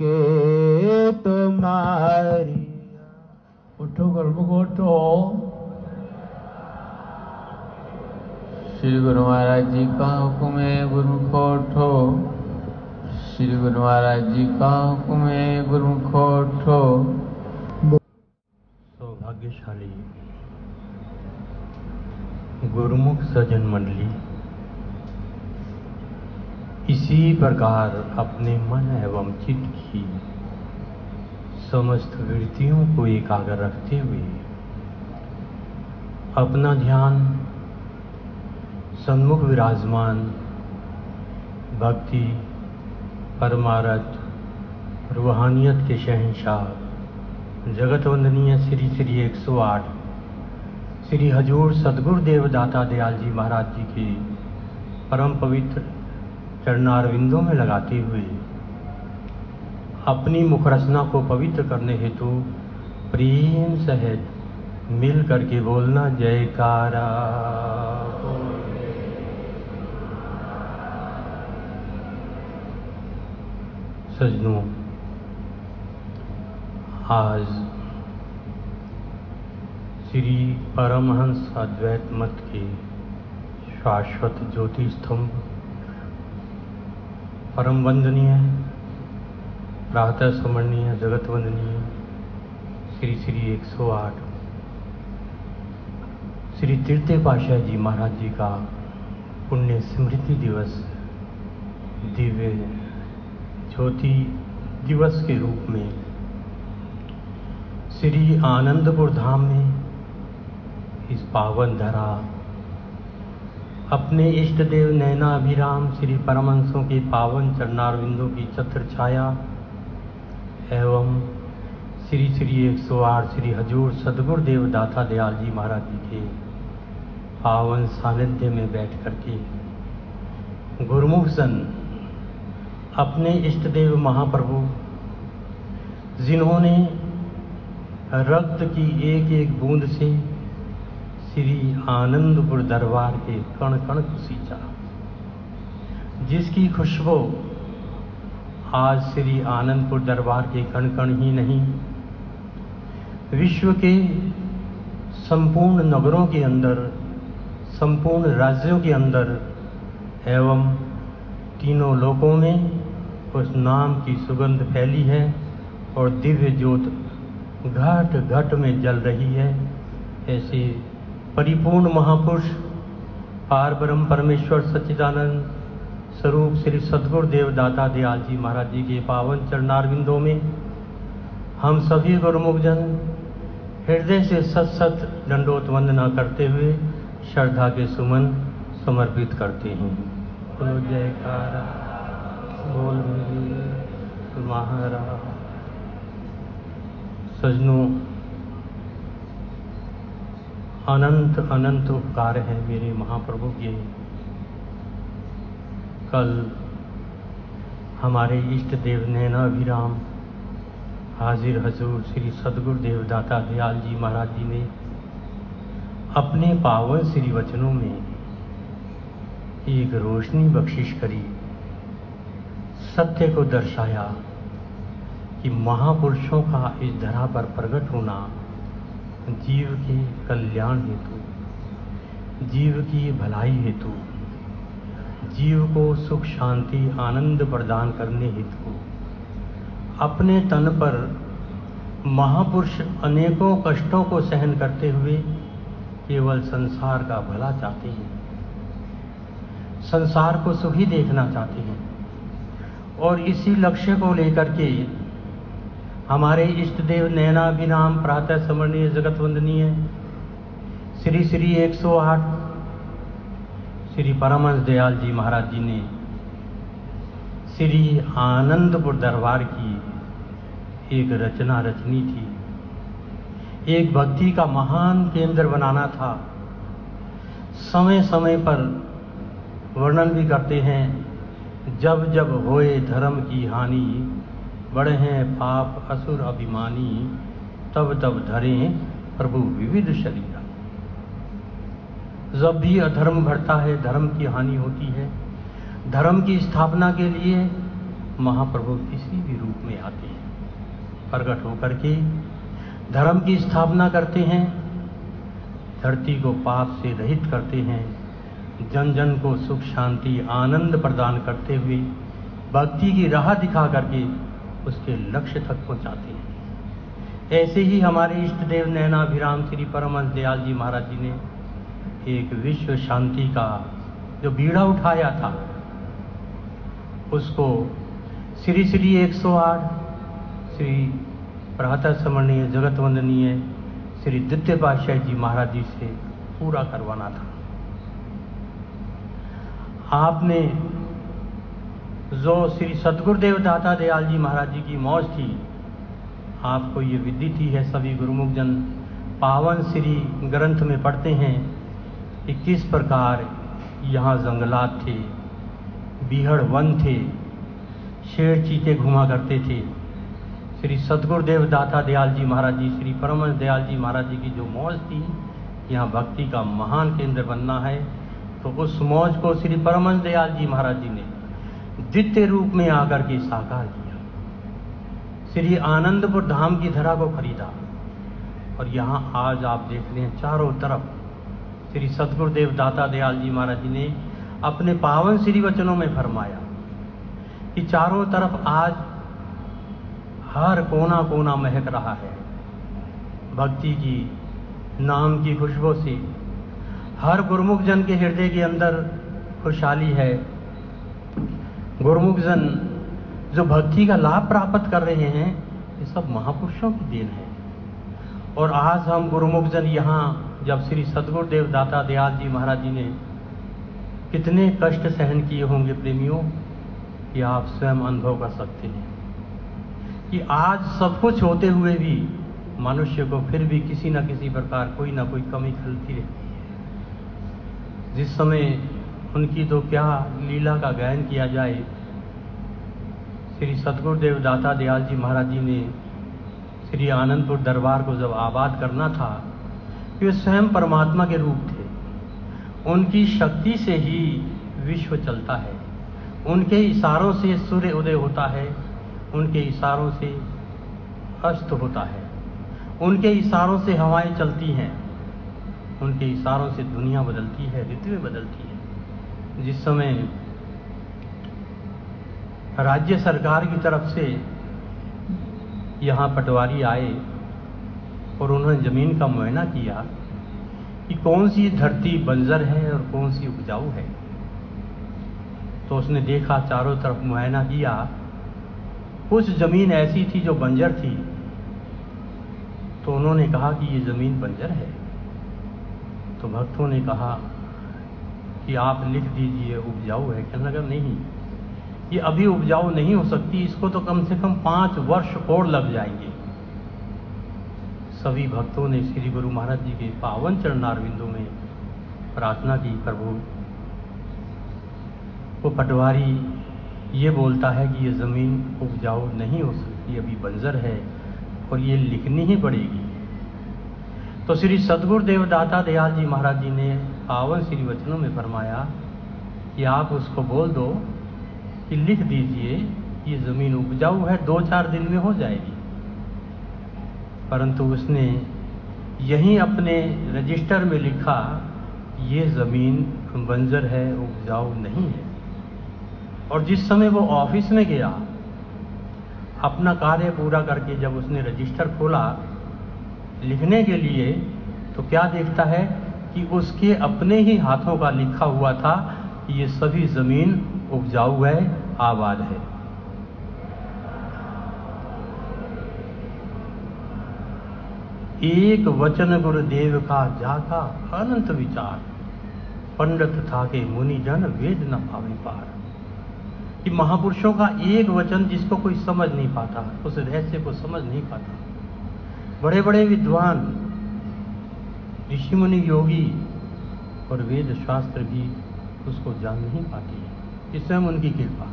के तुम्हारी। उठो गुरुमुख उठो। श्री गुरु महाराज जी का हुक्म है गुरुमुख उठो। श्री गुरु महाराज जी का हुक्म है गुरुमुख उठो। सौभाग्यशाली गुरुमुख सज्जन मंडली इसी प्रकार अपने मन एवं चित्त की समस्त वृत्तियों को एकाग्र रखते हुए अपना ध्यान सन्मुख विराजमान भक्ति परमार्थ रूहानियत के शहंशाह जगत वंदनीय श्री श्री 108 श्री हजूर सदगुरुदेव दाता दयाल जी महाराज जी के परम पवित्र चरणारविंदों में लगाते हुए अपनी मुख रचना को पवित्र करने हेतु प्रेम सहित मिल करके बोलना जयकारा। सजनों, आज श्री परमहंस अद्वैत मत के शाश्वत ज्योति स्तंभ परम वंदनीय प्रातः स्मरणीय जगत वंदनीय श्री श्री 108 श्री तीर्थे पातशाह जी महाराज जी का पुण्य स्मृति दिवस दिव्य ज्योति दिवस के रूप में श्री आनंदपुर धाम में इस पावन धरा अपने इष्ट देव नैना अभिराम श्री परमहंसों के पावन चरणारविंदों की छत्र छाया एवं श्री श्री 108 श्री हजूर सदगुरुदेव दाता दयाल जी महाराज जी के पावन सानिध्य में बैठ करके गुरुमुख सन अपने इष्ट देव महाप्रभु जिन्होंने रक्त की एक एक बूंद से श्री आनंदपुर दरबार के कण कण को सींचा, जिसकी खुशबू आज श्री आनंदपुर दरबार के कण कण ही नहीं विश्व के संपूर्ण नगरों के अंदर संपूर्ण राज्यों के अंदर एवं तीनों लोकों में उस नाम की सुगंध फैली है और दिव्य ज्योत घट घट में जल रही है। ऐसे परिपूर्ण महापुरुष पार ब्रह्म परमेश्वर सच्चिदानंद स्वरूप श्री सद्गुरुदेव दाता दयाल जी महाराज जी के पावन चरणारविंदों में हम सभी गुरुमुख जन हृदय से सत सत दंडोत वंदना करते हुए श्रद्धा के सुमन समर्पित करते हैं। बोलो जयकारा बोल मेरे महाराज। सजनों, अनंत अनंत उपकार है मेरे महाप्रभु के। कल हमारे इष्ट देव नैना अभिराम हाजिर हजूर श्री सदगुरुदेव दाता दयाल जी महाराज जी ने अपने पावन श्री वचनों में एक रोशनी बख्शिश करी, सत्य को दर्शाया कि महापुरुषों का इस धरा पर प्रकट होना जीव के कल्याण हेतु, जीव की भलाई हेतु, जीव को सुख शांति आनंद प्रदान करने हेतु अपने तन पर महापुरुष अनेकों कष्टों को सहन करते हुए केवल संसार का भला चाहते हैं, संसार को सुखी देखना चाहते हैं। और इसी लक्ष्य को लेकर के हमारे इष्ट देव नैनाभिराम प्रातः स्मरणीय जगत वंदनीय श्री श्री 108 श्री परमहंस दयाल जी महाराज जी ने श्री आनंदपुर दरबार की एक रचना रचनी थी। एक भक्ति का महान केंद्र बनाना था। समय समय पर वर्णन भी करते हैं, जब जब होए धर्म की हानि, बढ़े हैं पाप असुर अभिमानी, तब तब धरे प्रभु विविध शरीरा। जब भी अधर्म बढ़ता है, धर्म की हानि होती है, धर्म की स्थापना के लिए महाप्रभु किसी भी रूप में आते प्रकट होकर के धर्म की स्थापना करते हैं, धरती को पाप से रहित करते हैं, जन जन को सुख शांति आनंद प्रदान करते हुए भक्ति की राह दिखा करके उसके लक्ष्य तक पहुंचाते हैं। ऐसे ही हमारे इष्ट देव नैनाभिराम श्री परमहंस दयाल जी महाराज जी ने एक विश्व शांति का जो बीड़ा उठाया था, उसको श्री श्री 108 श्री प्रातः स्मरणीय जगत वंदनीय श्री द्वितीय पातशाही जी महाराज जी से पूरा करवाना था। आपने जो श्री सद्गुरुदेव दाता दयाल जी महाराज जी की मौज थी, आपको ये विदित ही है, सभी गुरुमुख जन पावन श्री ग्रंथ में पढ़ते हैं कि किस प्रकार यहाँ जंगलात थे, बीहड़ वन थे, शेर चीते घुमा करते थे। श्री सद्गुरुदेव दाता दयाल जी महाराज जी, श्री परमहंस दयाल जी महाराज जी की जो मौज थी, यहाँ भक्ति का महान केंद्र बनना है, तो उस मौज को श्री परमहंस दयाल जी महाराज जी ने द्वितीय रूप में आकर के साकार किया। श्री आनंदपुर धाम की धरा को खरीदा और यहाँ आज आप देख रहे हैं चारों तरफ श्री सद्गुरुदेव दाता दयाल जी महाराज जी ने अपने पावन श्री वचनों में फरमाया कि चारों तरफ आज हर कोना कोना महक रहा है भक्ति की, नाम की खुशबू से। हर गुरुमुख जन के हृदय के अंदर खुशहाली है। गुरुमुख जन जो भक्ति का लाभ प्राप्त कर रहे हैं, ये सब महापुरुषों की देन है। और आज हम गुरुमुख जन यहाँ जब श्री सद्गुरुदेव दाता दयाल जी महाराज जी ने कितने कष्ट सहन किए होंगे प्रेमियों, कि आप स्वयं अनुभव कर सकते हैं कि आज सब कुछ होते हुए भी मनुष्य को फिर भी किसी न किसी प्रकार कोई ना कोई कमी खलती रहती है। जिस समय उनकी तो क्या लीला का गायन किया जाए। श्री सद्गुरुदेव दाता दयाल जी महाराज जी ने श्री आनंदपुर दरबार को जब आबाद करना था, वे स्वयं परमात्मा के रूप थे। उनकी शक्ति से ही विश्व चलता है, उनके इशारों से सूर्य उदय होता है, उनके इशारों से अस्त होता है, उनके इशारों से हवाएं चलती हैं, उनके इशारों से दुनिया बदलती है, ऋतुएं बदलती है। जिस समय राज्य सरकार की तरफ से यहाँ पटवारी आए और उन्होंने जमीन का मुआयना किया कि कौन सी धरती बंजर है और कौन सी उपजाऊ है, तो उसने देखा, चारों तरफ मुआयना किया, कुछ जमीन ऐसी थी जो बंजर थी, तो उन्होंने कहा कि ये जमीन बंजर है। तो भक्तों ने कहा कि आप लिख दीजिए उपजाऊ है। कहने लगा नहीं, ये अभी उपजाऊ नहीं हो सकती, इसको तो कम से कम 5 वर्ष और लग जाएंगे। सभी भक्तों ने श्री गुरु महाराज जी के पावन चरणारविंदों में प्रार्थना की, प्रभु वो पटवारी ये बोलता है कि ये ज़मीन उपजाऊ नहीं हो सकती, अभी बंजर है और ये लिखनी ही पड़ेगी। तो श्री सद्गुरुदेव दाता दयाल जी महाराज जी ने पावन श्री वचनों में फरमाया कि आप उसको बोल दो कि लिख दीजिए ये ज़मीन उपजाऊ है, 2-4 दिन में हो जाएगी। परंतु उसने यहीं अपने रजिस्टर में लिखा ये ज़मीन बंजर है, उपजाऊ नहीं है। और जिस समय वो ऑफिस में गया अपना कार्य पूरा करके, जब उसने रजिस्टर खोला लिखने के लिए, तो क्या देखता है कि उसके अपने ही हाथों का लिखा हुआ था कि ये सभी ज़मीन उपजाऊ है, आबाद है। एक वचन गुरुदेव का जाका अनंत विचार, पंडित था के मुनि जन वेद न पावे पार। कि महापुरुषों का एक वचन जिसको कोई समझ नहीं पाता, उस रहस्य को समझ नहीं पाता। बड़े बड़े विद्वान, ऋषि मुनि, योगी और वेद शास्त्र भी उसको जान नहीं पाते। इस स्वयं उनकी कृपा।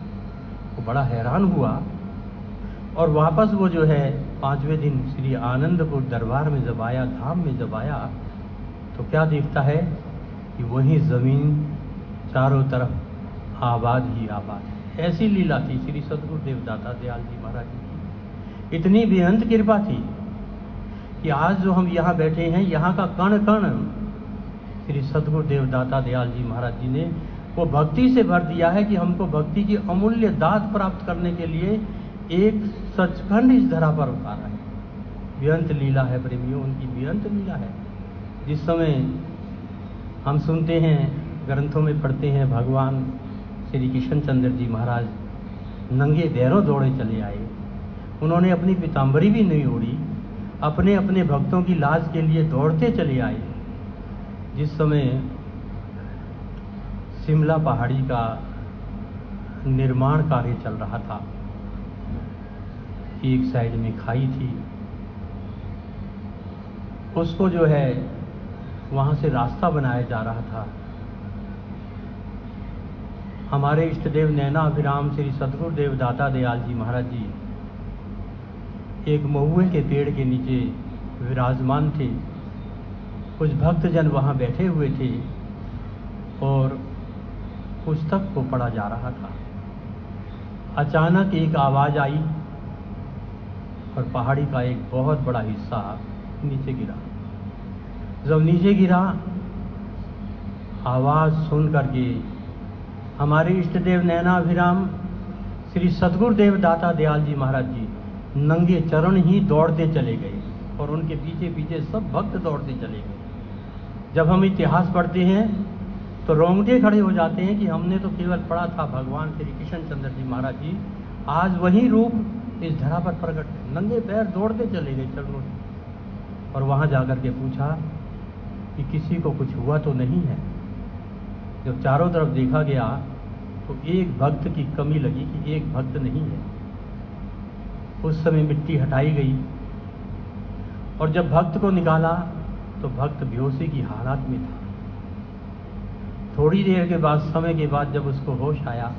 वो बड़ा हैरान हुआ और वापस वो जो है 5वें दिन श्री आनंदपुर दरबार में जब आया, धाम में जब आया, तो क्या देखता है कि वही जमीन चारों तरफ आबाद ही आबाद है। ऐसी लीला थी श्री सद्गुरुदेव दाता दयाल जी महाराज जी की इतनी बेअंत कृपा थी कि आज जो हम यहाँ बैठे हैं, यहाँ का कण कण श्री सद्गुरुदेव दाता दयाल जी महाराज जी ने वो भक्ति से भर दिया है कि हमको भक्ति की अमूल्य दात प्राप्त करने के लिए एक सचखंड इस धरा पर उतारा है। बेअंत लीला है प्रेमियों, उनकी बेअंत लीला है। जिस समय हम सुनते हैं, ग्रंथों में पढ़ते हैं, भगवान श्री कृष्ण चंद्र जी महाराज नंगे पैरों दौड़े चले आए। उन्होंने अपनी पीताम्बरी भी नहीं ओढ़ी, अपने अपने भक्तों की लाज के लिए दौड़ते चले आए। जिस समय शिमला पहाड़ी का निर्माण कार्य चल रहा था, एक साइड में खाई थी, उसको जो है वहां से रास्ता बनाया जा रहा था। हमारे इष्टदेव नैना अभिराम श्री सद्गुरुदेव दाता दयाल जी महाराज जी एक महुए के पेड़ के नीचे विराजमान थे। कुछ भक्तजन वहां बैठे हुए थे और पुस्तक को पढ़ा जा रहा था। अचानक एक आवाज आई और पहाड़ी का एक बहुत बड़ा हिस्सा नीचे गिरा। जब नीचे गिरा, आवाज सुन करके हमारे इष्टदेव नैनाभिराम श्री सद्गुरुदेव दाता दयाल जी महाराज जी नंगे चरण ही दौड़ते चले गए और उनके पीछे पीछे सब भक्त दौड़ते चले गए। जब हम इतिहास पढ़ते हैं तो रोंगटे खड़े हो जाते हैं कि हमने तो केवल पढ़ा था भगवान श्री कृष्ण चंद्र जी महाराज जी, आज वही रूप इस धरा पर प्रकट है। नंगे पैर दौड़ते चले गए चरणों से और वहां जाकर के पूछा कि किसी को कुछ हुआ तो नहीं है। जब चारों तरफ देखा गया तो एक भक्त की कमी लगी कि एक भक्त नहीं है। उस समय मिट्टी हटाई गई और जब भक्त को निकाला तो भक्त बेहोशी की हालत में था। थोड़ी देर के बाद, समय के बाद जब उसको होश आया,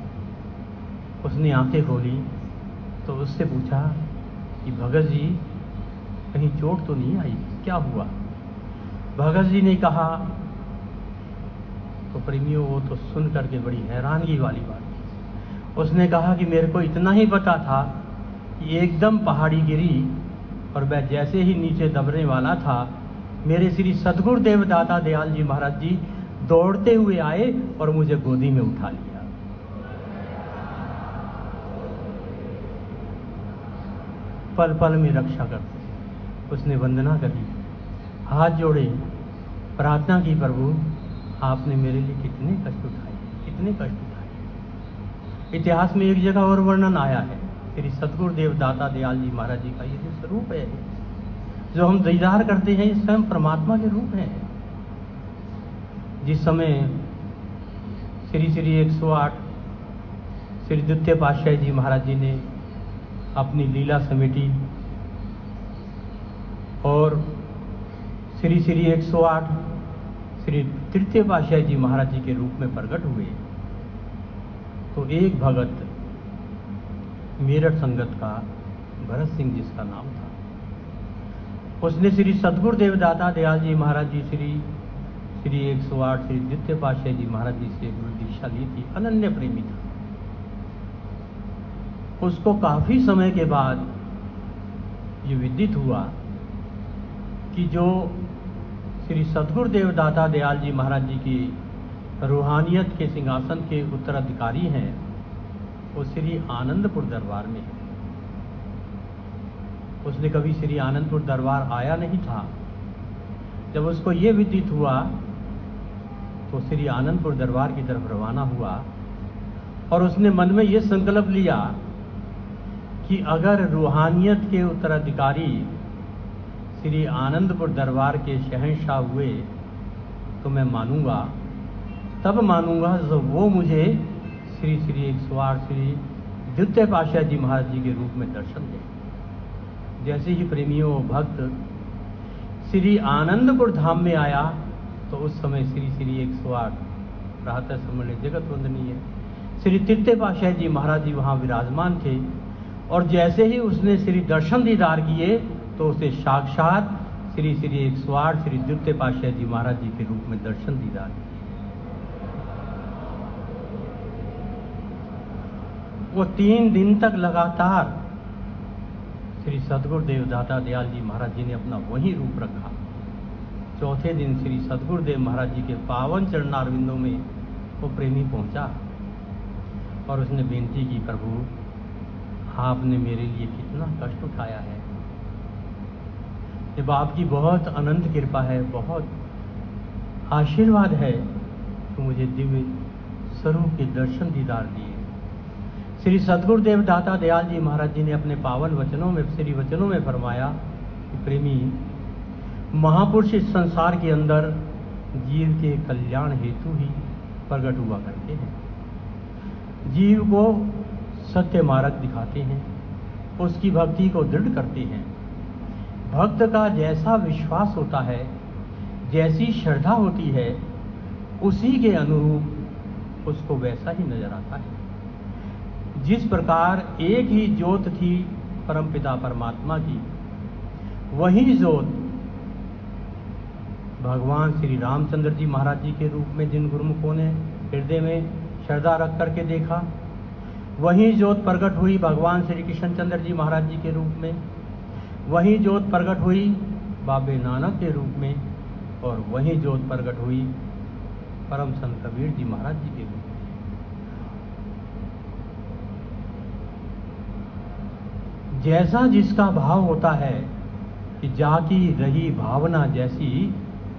उसने आंखें खोली तो उससे पूछा कि भगत जी कहीं चोट तो नहीं आई, क्या हुआ? भगत जी ने कहा, तो प्रेमियों वो तो सुन करके बड़ी हैरानगी वाली बात थी। उसने कहा कि मेरे को इतना ही पता था कि एकदम पहाड़ी गिरी और मैं जैसे ही नीचे दबने वाला था, मेरे श्री सद्गुरुदेव दाता दयाल जी महाराज जी दौड़ते हुए आए और मुझे गोदी में उठा लिया। पल पल में रक्षा करते। उसने वंदना करी, हाथ जोड़े, प्रार्थना की, प्रभु आपने मेरे लिए कितने कष्ट उठाए, कितने कष्ट उठाए। इतिहास में एक जगह और वर्णन आया है श्री सद्गुरुदेव दाता दयाल जी महाराज जी का। ये जो स्वरूप है जो हम दीदार करते हैं, ये स्वयं परमात्मा के रूप हैं। जिस समय श्री 108 श्री द्वितीय पातशाही जी महाराज जी ने अपनी लीला समेटी और श्री 108 श्री तृतीय पातशाही जी महाराज जी के रूप में प्रकट हुए, तो एक भगत मेरठ संगत का भरत सिंह जिसका नाम था, उसने श्री सद्गुरुदेव दाता दयाल जी महाराज जी श्री 108 श्री द्वितीय पातशाही जी महाराज जी से गुरु दीक्षा ली थी। अनन्य प्रेमी था। उसको काफी समय के बाद ये विदित हुआ कि जो श्री सद्गुरुदेव दाता दयाल जी महाराज जी की रूहानियत के सिंहासन के उत्तराधिकारी हैं, वो श्री आनंदपुर दरबार में है। उसने कभी श्री आनंदपुर दरबार आया नहीं था। जब उसको ये विदित हुआ तो श्री आनंदपुर दरबार की तरफ रवाना हुआ और उसने मन में ये संकल्प लिया कि अगर रूहानियत के उत्तराधिकारी श्री आनंदपुर दरबार के शहंशाह हुए तो मैं मानूंगा, तब मानूंगा जब वो मुझे श्री 108 श्री द्वितीय पातशाह जी महाराज जी के रूप में दर्शन दें। जैसे ही प्रेमियों भक्त श्री आनंदपुर धाम में आया तो उस समय श्री 108 प्रातः समय जगत वंदनीय श्री तृतीय पातशाह जी महाराज जी वहाँ विराजमान थे और जैसे ही उसने श्री दर्शन दीदार किए तो उसे साक्षात श्री 108 श्री द्वितीय पातशाह जी महाराज जी के रूप में दर्शन दीदार किए। वो 3 दिन तक लगातार श्री सद्गुरुदेव दाता दयाल जी महाराज जी ने अपना वही रूप रखा। चौथे दिन श्री सद्गुरुदेव महाराज जी के पावन चरणारविंदों में वो प्रेमी पहुंचा और उसने बेनती की, प्रभु आपने मेरे लिए कितना कष्ट उठाया है। जब आपकी बहुत अनंत कृपा है, बहुत आशीर्वाद है, तो मुझे दिव्य स्वरूप के दर्शन दीदार दिए। श्री सद्गुरुदेव दाता दयाल जी महाराज जी ने अपने पावन वचनों में, श्री वचनों में फरमाया कि प्रेमी, महापुरुष इस संसार के अंदर जीव के कल्याण हेतु ही प्रकट हुआ करते हैं। जीव को सत्य मार्ग दिखाते हैं, उसकी भक्ति को दृढ़ करते हैं। भक्त का जैसा विश्वास होता है, जैसी श्रद्धा होती है, उसी के अनुरूप उसको वैसा ही नजर आता है। जिस प्रकार एक ही ज्योत थी परमपिता परमात्मा की, वही ज्योत भगवान श्री रामचंद्र जी महाराज जी के रूप में जिन गुरुमुखों ने हृदय में श्रद्धा रख करके देखा, वही ज्योत प्रकट हुई भगवान श्री कृष्णचंद्र जी महाराज जी के रूप में, वही ज्योत प्रकट हुई बाबे नानक के रूप में, और वही ज्योत प्रकट हुई परम संत कबीर जी महाराज जी के रूप में। जैसा जिसका भाव होता है कि जाकी रही भावना जैसी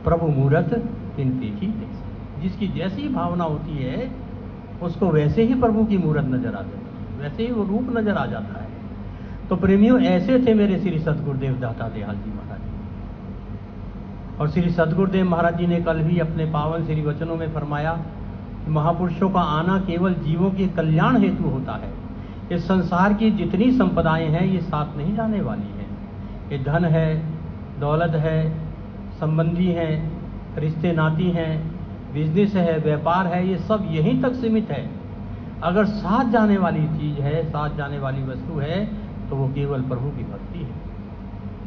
प्रभु मूरत इन देखी तैसी। जिसकी जैसी भावना होती है उसको वैसे ही प्रभु की मूरत नजर आ जाती है, वैसे ही वो रूप नजर आ जाता है। तो प्रेमियों, ऐसे थे मेरे श्री सद्गुरुदेव दाता दयाल जी महाराज जी। और श्री सद्गुरुदेव महाराज जी ने कल भी अपने पावन श्री वचनों में फरमाया कि महापुरुषों का आना केवल जीवों के कल्याण हेतु होता है। इस संसार की जितनी संपदाएं हैं ये साथ नहीं जाने वाली हैं। ये धन है, दौलत है, संबंधी हैं, रिश्ते नाती हैं, बिजनेस है, व्यापार है, ये सब यहीं तक सीमित है। अगर साथ जाने वाली चीज है, साथ जाने वाली वस्तु है, तो वो केवल प्रभु की भक्ति है,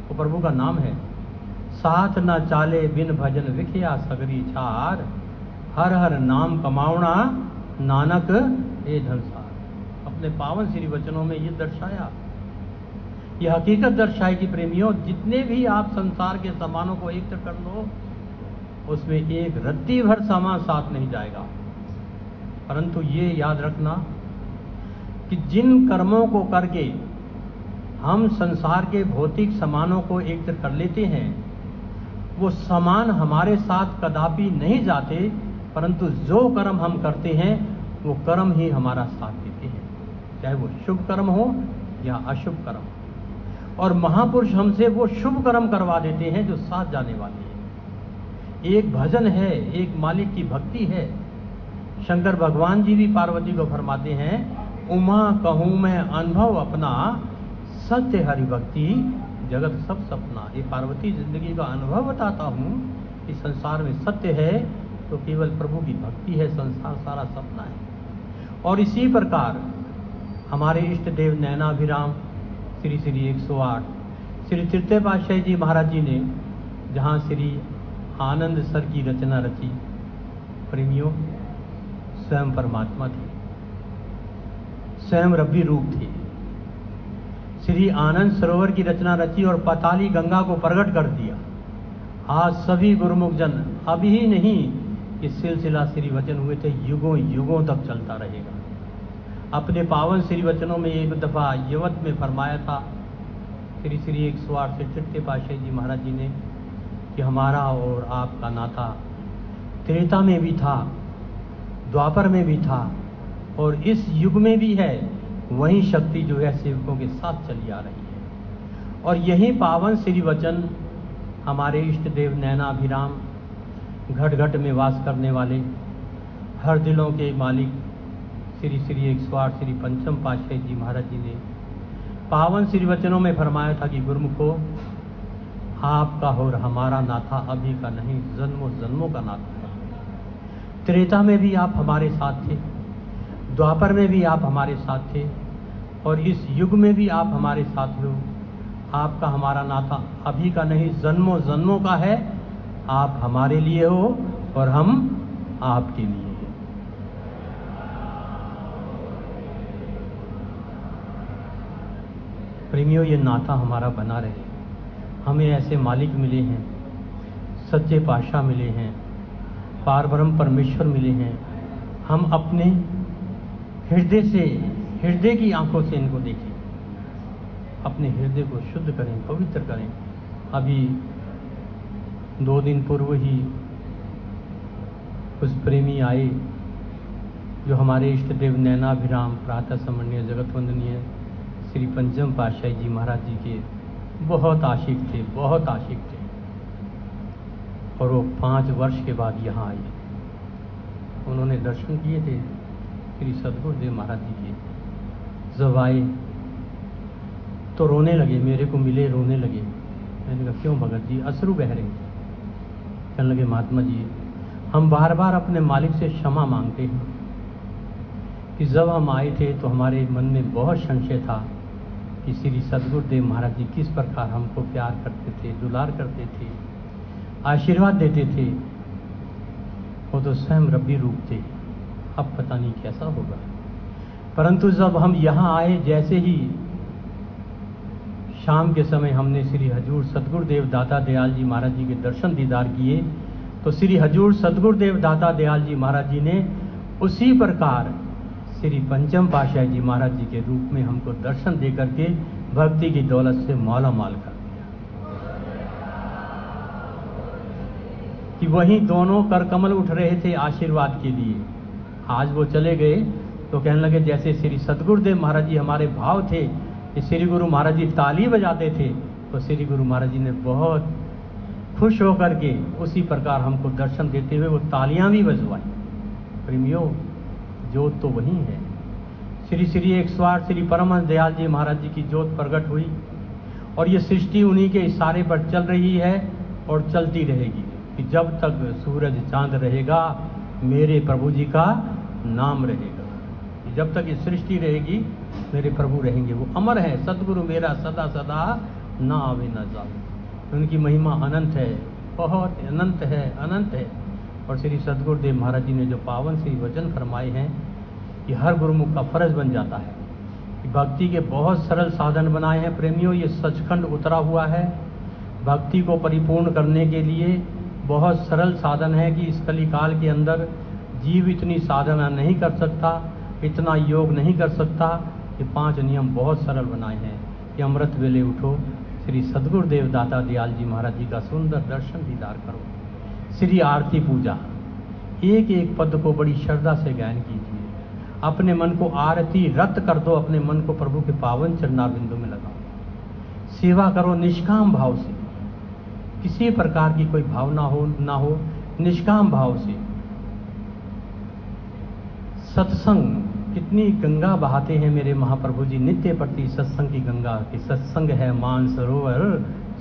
वो प्रभु का नाम है। साथ न चाले बिन भजन विखया सगरी छार, हर हर नाम कमावना नानक ए धनसार। अपने पावन श्री वचनों में ये दर्शाया, ये हकीकत दर्शाई कि प्रेमियों, जितने भी आप संसार के सामानों को एकत्र कर लो, उसमें एक रत्ती भर सामान साथ नहीं जाएगा। परंतु ये याद रखना कि जिन कर्मों को करके हम संसार के भौतिक सामानों को एकत्र कर लेते हैं, वो सामान हमारे साथ कदापि नहीं जाते, परंतु जो कर्म हम करते हैं वो कर्म ही हमारा साथ देते हैं, चाहे वो शुभ कर्म हो या अशुभ कर्म। और महापुरुष हमसे वो शुभ कर्म करवा देते हैं जो साथ जाने वाले हैं। एक भजन है, एक मालिक की भक्ति है। शंकर भगवान जी भी पार्वती को फरमाते हैं, उमा कहूँ मैं अनुभव अपना, सत्य हरि भक्ति जगत सब सपना। ये पार्वती जिंदगी का अनुभव बताता हूँ कि संसार में सत्य है तो केवल प्रभु की भक्ति है, संसार सारा सपना है। और इसी प्रकार हमारे इष्ट देव नैनाभिराम श्री श्री 108 श्री तृतीय पातशाही जी महाराज जी ने जहाँ श्री आनंद सर की रचना रची, प्रेमियों स्वयं परमात्मा थे, स्वयं रब्बी रूप थे। श्री आनंद सरोवर की रचना रची और पाताली गंगा को प्रकट कर दिया। आज सभी गुरुमुख जन, अभी ही नहीं, ये सिलसिला श्री वचन हुए थे, युगों युगों तक चलता रहेगा। अपने पावन श्री वचनों में एक दफा यवत में फरमाया था श्री श्री 108 से तृतीय पातशाही जी महाराज जी ने कि हमारा और आपका नाता त्रेता में भी था, द्वापर में भी था और इस युग में भी है। वही शक्ति जो है सेवकों के साथ चली आ रही है। और यही पावन श्री वचन हमारे इष्ट देव नैनाभिराम, घट घट में वास करने वाले, हर दिलों के मालिक श्री श्री 108 श्री पंचम पातशाही जी महाराज जी ने पावन श्री वचनों में फरमाया था कि गुरुमुखो, आपका और हमारा नाता अभी का नहीं, जन्मों जन्मों का नाता है। त्रेता में भी आप हमारे साथ थे, द्वापर में भी आप हमारे साथ थे और इस युग में भी आप हमारे साथ हो। आपका हमारा नाता अभी का नहीं, जन्मों जन्मों का है। आप हमारे लिए हो और हम आपके लिए हैं। प्रेमियों, ये नाता हमारा बना रहे। हमें ऐसे मालिक मिले हैं, सच्चे पातशाह मिले हैं, पारब्रह्म परमेश्वर मिले हैं। हम अपने हृदय की आंखों से इनको देखें, अपने हृदय को शुद्ध करें, पवित्र करें। अभी 2 दिन पूर्व ही कुछ प्रेमी आए जो हमारे इष्ट देव नैनाभिराम प्रातः समरणीय जगत वंदनीय श्री पंचम पातशाही जी महाराज जी के बहुत आशिक थे, बहुत आशिक थे। और वो 5 वर्ष के बाद यहाँ आए। उन्होंने दर्शन किए थे श्री सद्गुरुदेव महाराज जी के। जब आए तो रोने लगे, मेरे को मिले, रोने लगे। मैंने कहा क्यों भगत जी? अश्रु बह रहे। कहने लगे महात्मा जी, हम बार बार अपने मालिक से क्षमा मांगते हैं कि जब हम आए थे तो हमारे मन में बहुत संशय था कि श्री सद्गुरुदेव महाराज जी किस प्रकार हमको प्यार करते थे, दुलार करते थे, आशीर्वाद देते थे। वो तो स्वयं रब्बी रूप थे, अब पता नहीं कैसा होगा। परंतु जब हम यहाँ आए, जैसे ही शाम के समय हमने श्री हजूर सद्गुरुदेव दाता दयाल जी महाराज जी के दर्शन दीदार किए, तो श्री हजूर सद्गुरुदेव दाता दयाल जी महाराज जी ने उसी प्रकार श्री पंचम पातशाही जी महाराज जी के रूप में हमको दर्शन दे करके भक्ति की दौलत से माला माल कर दिया। कि वहीं दोनों कर कमल उठ रहे थे आशीर्वाद के लिए। आज वो चले गए तो कहने लगे जैसे श्री सद्गुरुदेव महाराज जी हमारे भाव थे कि श्री गुरु महाराज जी ताली बजाते थे, तो श्री गुरु महाराज जी ने बहुत खुश होकर के उसी प्रकार हमको दर्शन देते हुए वो तालियां भी बजवाई। प्रेमियों, ज्योत तो वही है। श्री श्री 108 श्री परमहंस दयाल जी महाराज जी की ज्योत प्रकट हुई और ये सृष्टि उन्हीं के इशारे पर चल रही है और चलती रहेगी कि जब तक सूरज चांद रहेगा मेरे प्रभु जी का नाम रहेगा। जब तक ये सृष्टि रहेगी मेरे प्रभु रहेंगे, वो अमर है। सतगुरु मेरा सदा सदा ना आवे ना जावे। उनकी महिमा अनंत है, बहुत अनंत है, अनंत है। और श्री सद्गुरुदेव महाराज जी ने जो पावन श्री वचन फरमाए हैं कि हर गुरुमुख का फर्ज बन जाता है कि भक्ति के बहुत सरल साधन बनाए हैं। प्रेमियों, ये सचखंड उतरा हुआ है। भक्ति को परिपूर्ण करने के लिए बहुत सरल साधन है कि इस कलिकाल के अंदर जीव इतनी साधना नहीं कर सकता, इतना योग नहीं कर सकता। ये 5 नियम बहुत सरल बनाए हैं कि अमृत वेले उठो, श्री सद्गुरुदेव दाता दयाल जी महाराज जी का सुंदर दर्शन दीदार करो, श्री आरती पूजा, एक एक पद को बड़ी श्रद्धा से गायन कीजिए, अपने मन को आरती रत कर दो, अपने मन को प्रभु के पावन चरणारविंदों में लगाओ, सेवा करो निष्काम भाव से, किसी प्रकार की कोई भावना हो ना हो, निष्काम भाव से। सत्संग, कितनी गंगा बहाते हैं मेरे महाप्रभु जी नित्य प्रति सत्संग की गंगा की। सत्संग है मान सरोवर,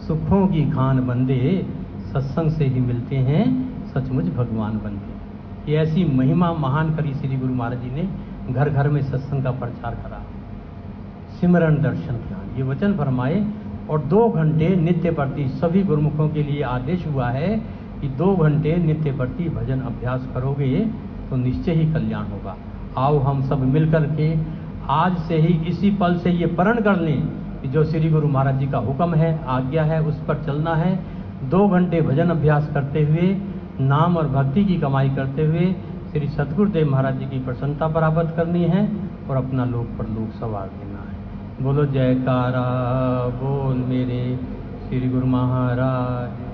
सुखों की खान बंदे, सत्संग से ही मिलते हैं सचमुच भगवान बंदे। ये ऐसी महिमा महान करी श्री गुरु महाराज जी ने, घर घर में सत्संग का प्रचार करा, सिमरन दर्शन ध्यान, ये वचन फरमाए। और 2 घंटे नित्य प्रति सभी गुरुमुखों के लिए आदेश हुआ है कि 2 घंटे नित्य प्रति भजन अभ्यास करोगे तो निश्चय ही कल्याण होगा। आओ हम सब मिलकर के आज से ही इसी पल से ये प्रण कर लें कि जो श्री गुरु महाराज जी का हुक्म है, आज्ञा है, उस पर चलना है। 2 घंटे भजन अभ्यास करते हुए, नाम और भक्ति की कमाई करते हुए श्री सद्गुरुदेव महाराज जी की प्रसन्नता प्राप्त करनी है और अपना लोक पर लोक सवार देना है। बोलो जयकारा बोल मेरे श्री गुरु महाराज।